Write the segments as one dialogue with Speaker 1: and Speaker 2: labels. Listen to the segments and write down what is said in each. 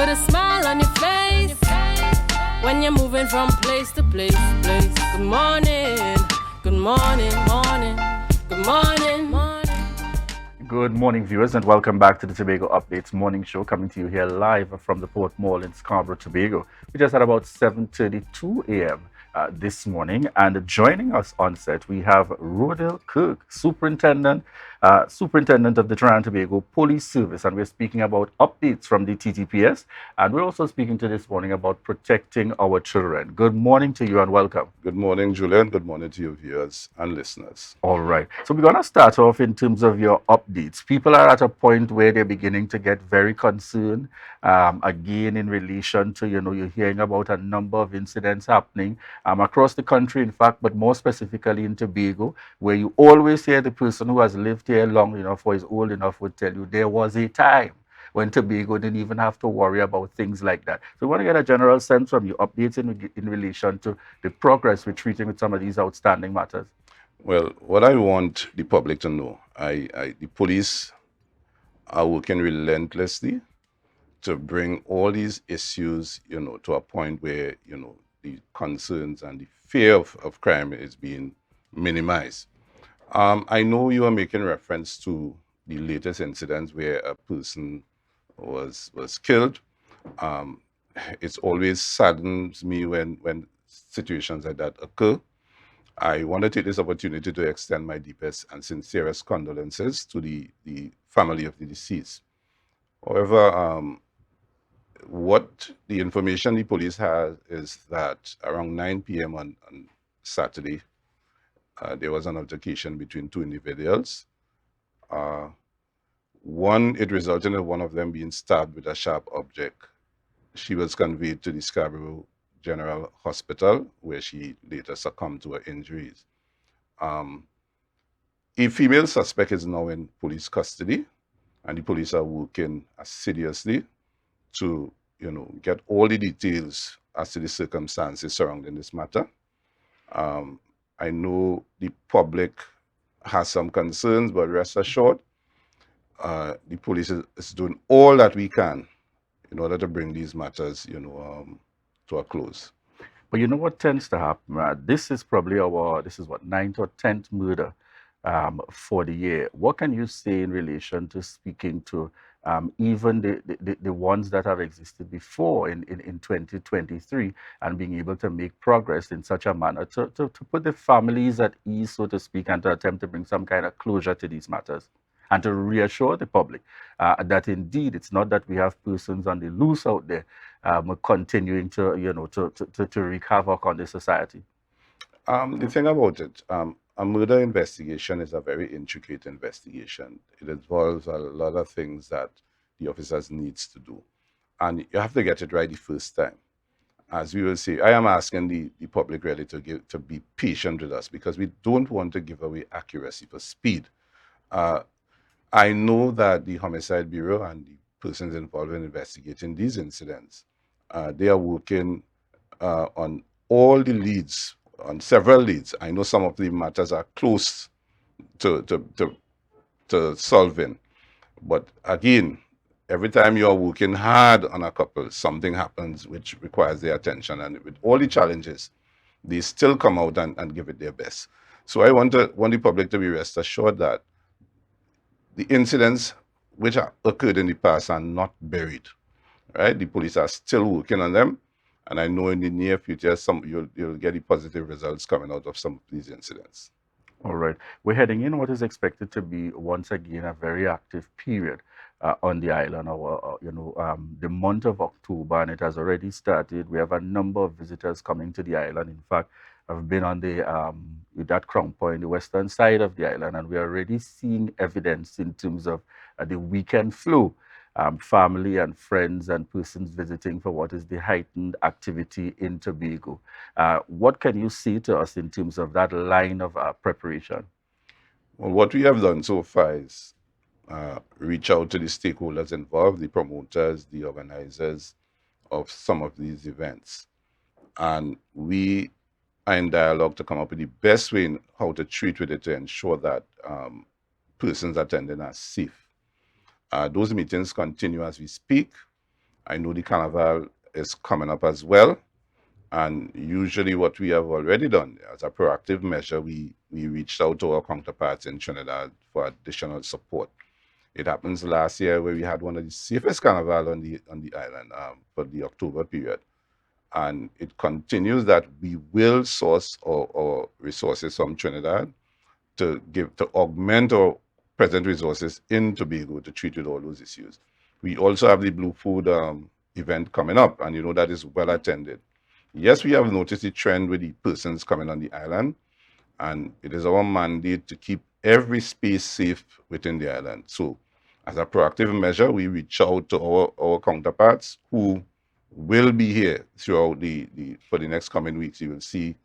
Speaker 1: put a smile on your face when you're moving from place to place. Good morning, good morning, morning, good morning, morning.
Speaker 2: Good morning, viewers, and welcome back to the Tobago Updates morning show, coming to you here live from the Port Mall in Scarborough, Tobago. We just at about 7:32 a.m. This morning, and joining us on set, we have Rohdill Kirk, Superintendent of the Trinidad and Tobago Police Service, and we're speaking about updates from the T.T.P.S, and we're also speaking to this morning about protecting our children. Good morning to you and welcome.
Speaker 3: Good morning, Julian. Good morning to your viewers and listeners.
Speaker 2: All right. So we're going to start off in terms of your updates. People are at a point where they're beginning to get very concerned, again, in relation to, you're hearing about a number of incidents happening across the country, in fact, but more specifically in Tobago, where you always hear the person who has lived here long enough or is old enough would tell you there was a time when Tobago didn't even have to worry about things like that. So we want to get a general sense from you, updates in relation to the progress we're treating with some of these outstanding matters.
Speaker 3: Well, what I want the public to know, the police are working relentlessly to bring all these issues, to a point where, the concerns and the fear of crime is being minimized. I know you are making reference to the latest incidents where a person was killed. It's always saddens me when situations like that occur. I want to take this opportunity to extend my deepest and sincerest condolences to the family of the deceased. However, what the information the police has is that around 9 p.m. on Saturday, there was an altercation between two individuals. It resulted in one of them being stabbed with a sharp object. She was conveyed to the Scarborough General Hospital, where she later succumbed to her injuries. A female suspect is now in police custody, and the police are working assiduously to, get all the details as to the circumstances surrounding this matter. I know the public has some concerns, but rest assured, the police is doing all that we can in order to bring these matters, to a close.
Speaker 2: But you know what tends to happen? This is probably ninth or 10th murder for the year. What can you say in relation to speaking to even the ones that have existed before in 2023 and being able to make progress in such a manner to put the families at ease, so to speak, and to attempt to bring some kind of closure to these matters? And to reassure the public that indeed it's not that we have persons on the loose out there continuing to wreak havoc on the society.
Speaker 3: The thing about it, a murder investigation is a very intricate investigation. It involves a lot of things that the officers needs to do, and you have to get it right the first time. As we will say, I am asking the public really to be patient with us, because we don't want to give away accuracy for speed. I know that the Homicide Bureau and the persons involved in investigating these incidents, they are working on all the leads, on several leads. I know some of the matters are close to solving. But again, every time you are working hard on a couple, something happens which requires their attention. And with all the challenges, they still come out and give it their best. So I want the public to be rest assured that the incidents which occurred in the past are not buried, right? The police are still working on them, and I know in the near future you'll get the positive results coming out of some of these incidents.
Speaker 2: All right, we're heading in what is expected to be once again a very active period on the island. The month of October, and it has already started. We have a number of visitors coming to the island. In fact, I've been on that Crown Point, the western side of the island, and we're already seeing evidence in terms of the weekend flow. Family and friends and persons visiting for what is the heightened activity in Tobago. What can you say to us in terms of that line of preparation?
Speaker 3: Well, what we have done so far is reach out to the stakeholders involved, the promoters, the organizers of some of these events. And we are in dialogue to come up with the best way in how to treat with it to ensure that persons attending are safe. Those meetings continue as we speak. I know the carnival is coming up as well. And usually what we have already done as a proactive measure, we reached out to our counterparts in Trinidad for additional support. It happens last year where we had one of the safest carnival on the island for the October period. And it continues that we will source our resources from Trinidad to augment our present resources in Tobago to treat with all those issues. We also have the Blue Food event coming up, and you know that is well attended. Yes, we have noticed the trend with the persons coming on the island, and it is our mandate to keep every space safe within the island. So, as a proactive measure, we reach out to our counterparts who will be here throughout for the next coming weeks. You will see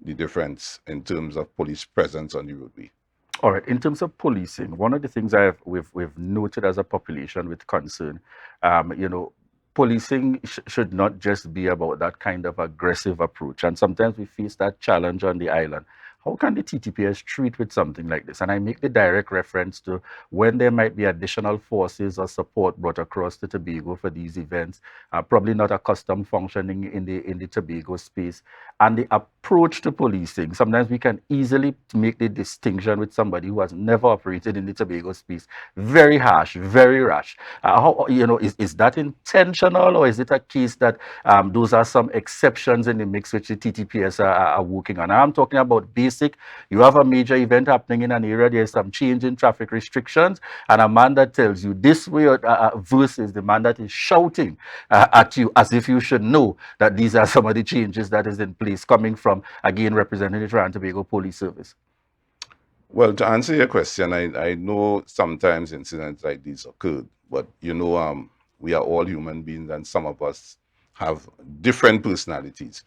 Speaker 3: the difference in terms of police presence on the roadway.
Speaker 2: All right. In terms of policing, one of the things we've noted as a population with concern, you know, policing should not just be about that kind of aggressive approach. And sometimes we face that challenge on the island. How can the T.T.P.S treat with something like this? And I make the direct reference to when there might be additional forces or support brought across to Tobago for these events, probably not accustomed functioning in the Tobago space, and the approach to policing. Sometimes we can easily make the distinction with somebody who has never operated in the Tobago space. Very harsh, very rash. How, you know, is that intentional, or is it a case that those are some exceptions in the mix which the T.T.P.S are working on? I'm talking about basic. You have a major event happening in an area, there's some change in traffic restrictions, and a man that tells you this way versus the man that is shouting at you as if you should know that these are some of the changes that is in place coming from, again, representing the Trinidad and Tobago Police Service.
Speaker 3: Well, to answer your question, I know sometimes incidents like these occurred, but you know, we are all human beings, and some of us have different personalities.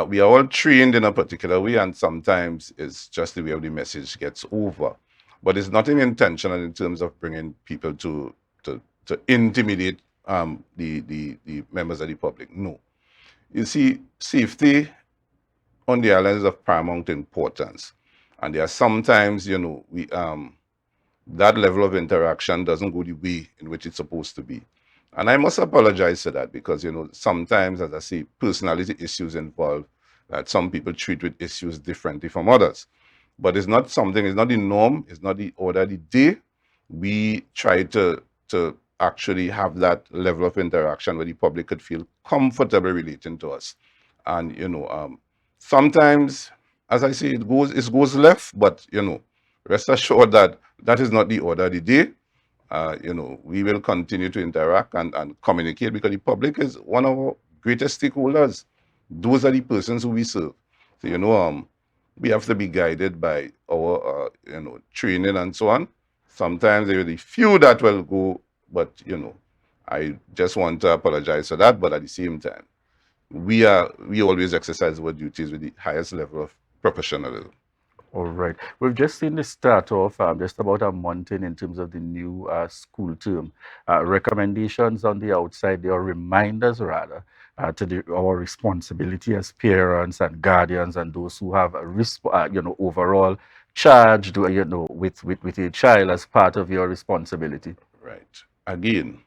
Speaker 3: We are all trained in a particular way, and sometimes it's just the way the message gets over. But it's nothing intentional in terms of bringing people to intimidate the members of the public. No. You see, safety on the island is of paramount importance. And there are sometimes, you know, that level of interaction doesn't go the way in which it's supposed to be. And I must apologize for that because, you know, sometimes, as I say, personality issues involved that some people treat with issues differently from others. But it's not something, it's not the norm, it's not the order of the day. We try to actually have that level of interaction where the public could feel comfortable relating to us. And, you know, sometimes, as I say, it goes left, but, you know, rest assured that that is not the order of the day. You know, we will continue to interact and communicate because the public is one of our greatest stakeholders. Those are the persons who we serve. So, you know, we have to be guided by our, you know, training and so on. Sometimes there will be few that will go, but, you know, I just want to apologize for that. But at the same time, we always exercise our duties with the highest level of professionalism.
Speaker 2: All right. We've just seen the start of just about a month in terms of the new school term. Recommendations on the outside, there are reminders rather to our responsibility as parents and guardians and those who have a you know, overall charge, you know, with a child as part of your responsibility.
Speaker 3: Right. Again,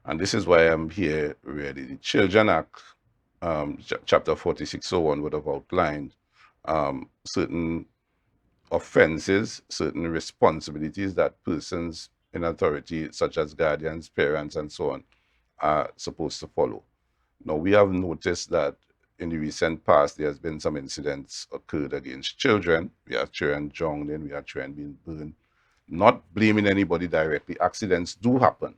Speaker 3: and this is why I'm here really. The Children Act, Chapter 4601 would have outlined certain offenses, certain responsibilities that persons in authority, such as guardians, parents, and so on, are supposed to follow. Now, we have noticed that in the recent past, there has been some incidents occurred against children. We have children drowned in, we have children being burned. Not blaming anybody directly. Accidents do happen.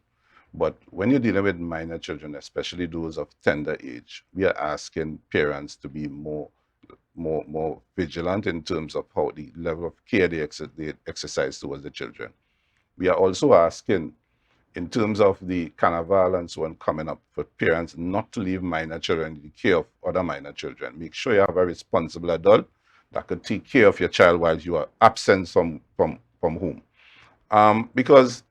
Speaker 3: But when you're dealing with minor children, especially those of tender age, we are asking parents to be more vigilant in terms of how the level of care they exercise towards the children. We are also asking, in terms of the carnival and so on coming up, for parents not to leave minor children in the care of other minor children. Make sure you have a responsible adult that could take care of your child while you are absent from home. Because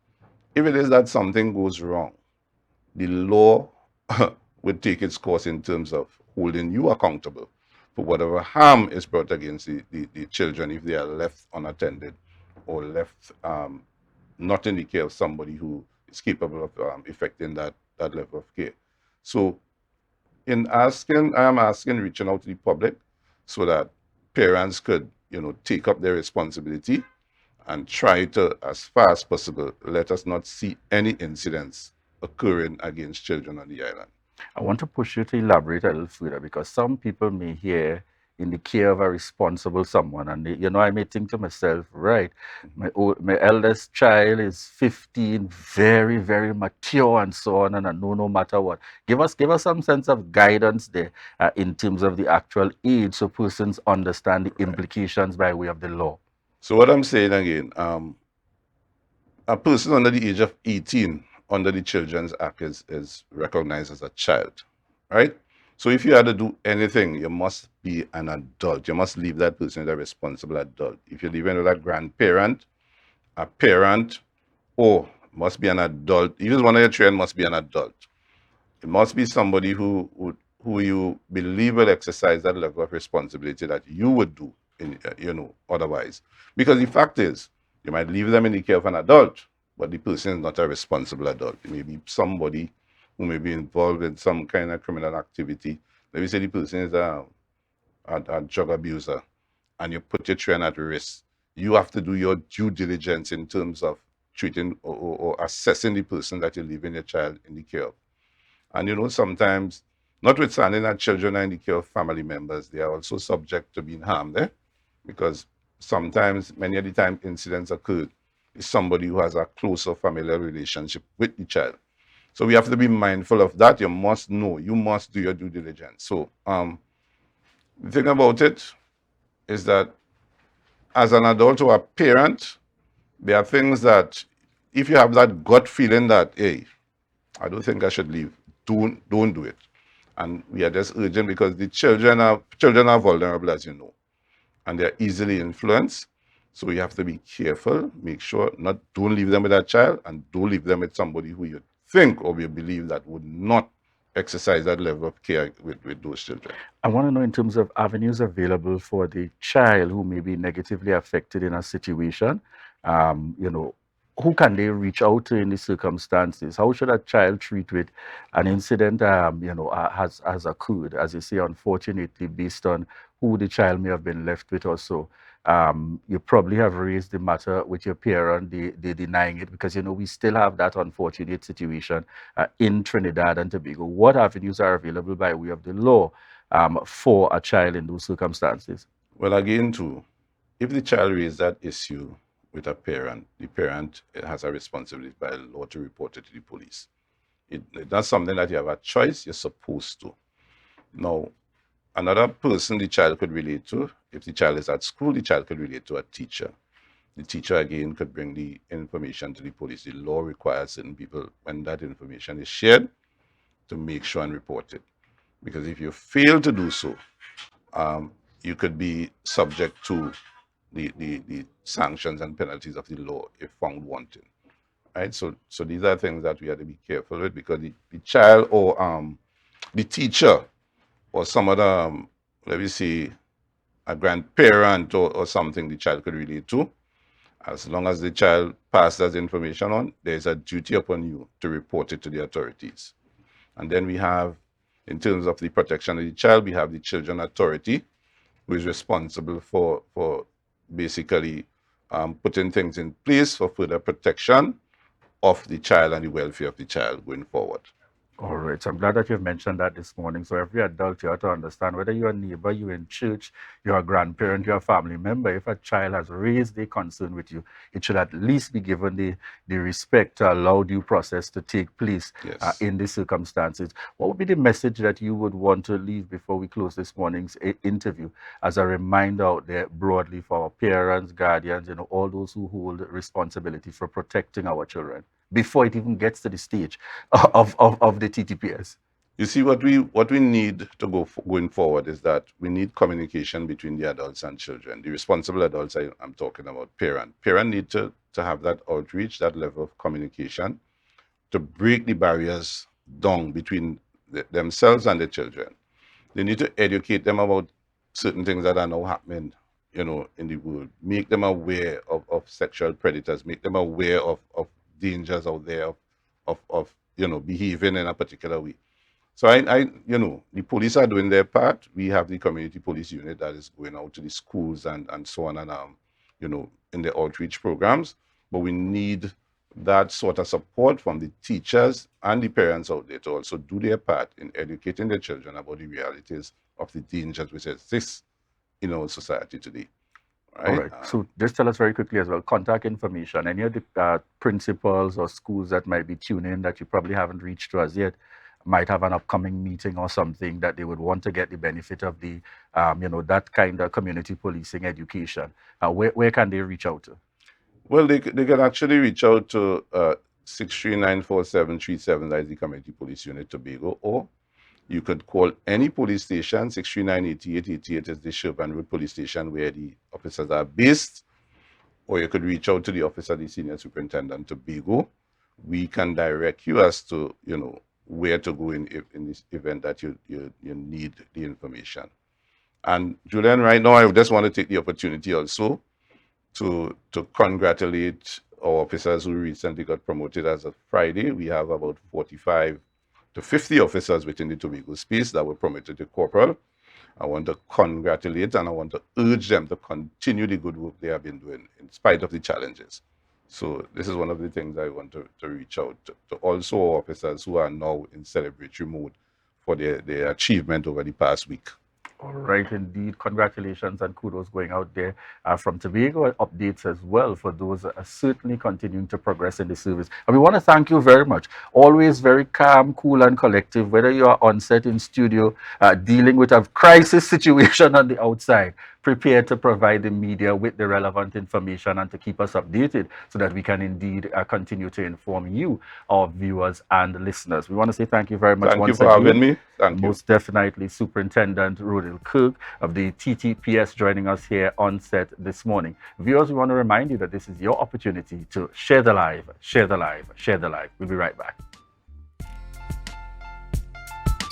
Speaker 3: if it is that something goes wrong, the law would take its course in terms of holding you accountable for whatever harm is brought against the children if they are left unattended or left not in the care of somebody who is capable of effecting that level of care. So in asking, I am asking, reaching out to the public so that parents could, take up their responsibility and try to, as far as possible, let us not see any incidents occurring against children on the island.
Speaker 2: I want to push you to elaborate a little further because some people may hear in the care of a responsible someone, and I may think to myself, right, my eldest child is 15, very, very mature, and so on, and I know no matter what. Give us some sense of guidance there in terms of the actual age, so persons understand the implications by way of the law.
Speaker 3: So what I'm saying again, a person under the age of 18 under the Children's Act is recognized as a child, right? So if you had to do anything, you must be an adult. You must leave that person as a responsible adult. If you're living with a grandparent, a parent, or must be an adult. Even one of your children must be an adult. It must be somebody who you believe will exercise that level of responsibility that you would do in otherwise. Because the fact is, you might leave them in the care of an adult, but the person is not a responsible adult. It may be somebody who may be involved in some kind of criminal activity. Let me say the person is a drug abuser, and you put your children at risk. You have to do your due diligence in terms of treating or assessing the person that you're leaving your child in the care of. And sometimes, notwithstanding that children are in the care of family members, they are also subject to being harmed because sometimes, many of the time, incidents occur is somebody who has a closer familial relationship with the child. So we have to be mindful of that. You must know, you must do your due diligence. So the thing about it is that as an adult or a parent, there are things that if you have that gut feeling that, hey, I don't think I should leave, don't do it. And we are just urgent because the children are vulnerable, as you know, and they're easily influenced. So you have to be careful, make sure don't leave them with that child, and don't leave them with somebody who you think or you believe that would not exercise that level of care with those children.
Speaker 2: I want to know in terms of avenues available for the child who may be negatively affected in a situation, who can they reach out to in these circumstances? How should a child treat with an incident, has occurred, as you say, unfortunately, based on who the child may have been left with or so? You probably have raised the matter with your parent, they denying it because, we still have that unfortunate situation in Trinidad and Tobago. What avenues are available by way of the law for a child in those circumstances?
Speaker 3: Well, again, too, if the child raises that issue with a parent, the parent has a responsibility by law to report it to the police. It's not something that you have a choice, you're supposed to. Now, another person the child could relate to, if the child is at school, the child could relate to a teacher. The teacher, again, could bring the information to the police. The law requires certain people, when that information is shared, to make sure and report it. Because if you fail to do so, you could be subject to the sanctions and penalties of the law if found wanting. Right? So these are things that we have to be careful with because the child or the teacher or some other, let me see, a grandparent or something the child could relate to, as long as the child passes that information on, there's a duty upon you to report it to the authorities. And then we have, in terms of the protection of the child, we have the Children Authority, who is responsible for basically putting things in place for further protection of the child and the welfare of the child going forward.
Speaker 2: All right. So I'm glad that you've mentioned that this morning. So every adult, you have to understand whether you're a neighbor, you're in church, you're a grandparent, you're a family member. If a child has raised a concern with you, it should at least be given the respect to allow due process to take place in these circumstances. What would be the message that you would want to leave before we close this morning's interview as a reminder out there broadly for our parents, guardians, all those who hold responsibility for protecting our children before it even gets to the stage of the T.T.P.S?
Speaker 3: You see, what we need to going forward is that we need communication between the adults and children. The responsible adults I'm talking about, parent need to have that outreach, that level of communication to break the barriers down between themselves and the children. They need to educate them about certain things that are now happening, in the world. Make them aware of sexual predators. Make them aware of dangers out there of behaving in a particular way. So the police are doing their part. We have the community police unit that is going out to the schools and so on and in the outreach programs. But we need that sort of support from the teachers and the parents out there to also do their part in educating their children about the realities of the dangers which exist in our society today.
Speaker 2: All
Speaker 3: Right?
Speaker 2: right. So just tell us very quickly as well, contact information. Any of the principals or schools that might be tuning in that you probably haven't reached to us yet might have an upcoming meeting or something that they would want to get the benefit of the, that kind of community policing education. Where can they reach out to?
Speaker 3: Well, they can actually reach out to 6394737, that is the Community Police Unit Tobago, or you could call any police station. 6398888 is the Sherburne Road Police Station where the officers are based, or you could reach out to the officer, the Senior Superintendent Tobago. We can direct you as to, where to go in this event that you need the information. And Julian, right now, I just want to take the opportunity also to congratulate our officers who recently got promoted as of Friday. We have about 45 to 50 officers within the Tobago space that were promoted to corporal. I want to congratulate and I want to urge them to continue the good work they have been doing in spite of the challenges. So this is one of the things I want to reach out to also our officers who are now in celebratory mode for their achievement over the past week.
Speaker 2: All right, indeed. Congratulations and kudos going out there from Tobago. Updates as well for those that are certainly continuing to progress in the service. And we want to thank you very much. Always very calm, cool, and collective, whether you are on set in studio, dealing with a crisis situation on the outside, prepared to provide the media with the relevant information and to keep us updated so that we can indeed continue to inform you, our viewers and listeners. We want to say thank you very much
Speaker 3: Thank
Speaker 2: once
Speaker 3: you for
Speaker 2: again.
Speaker 3: having me. Thank you.
Speaker 2: Most definitely, Superintendent Rohdill Kirk of the T.T.P.S. joining us here on set this morning. Viewers, we want to remind you that this is your opportunity to share the live, share the live, share the live. We'll be right back.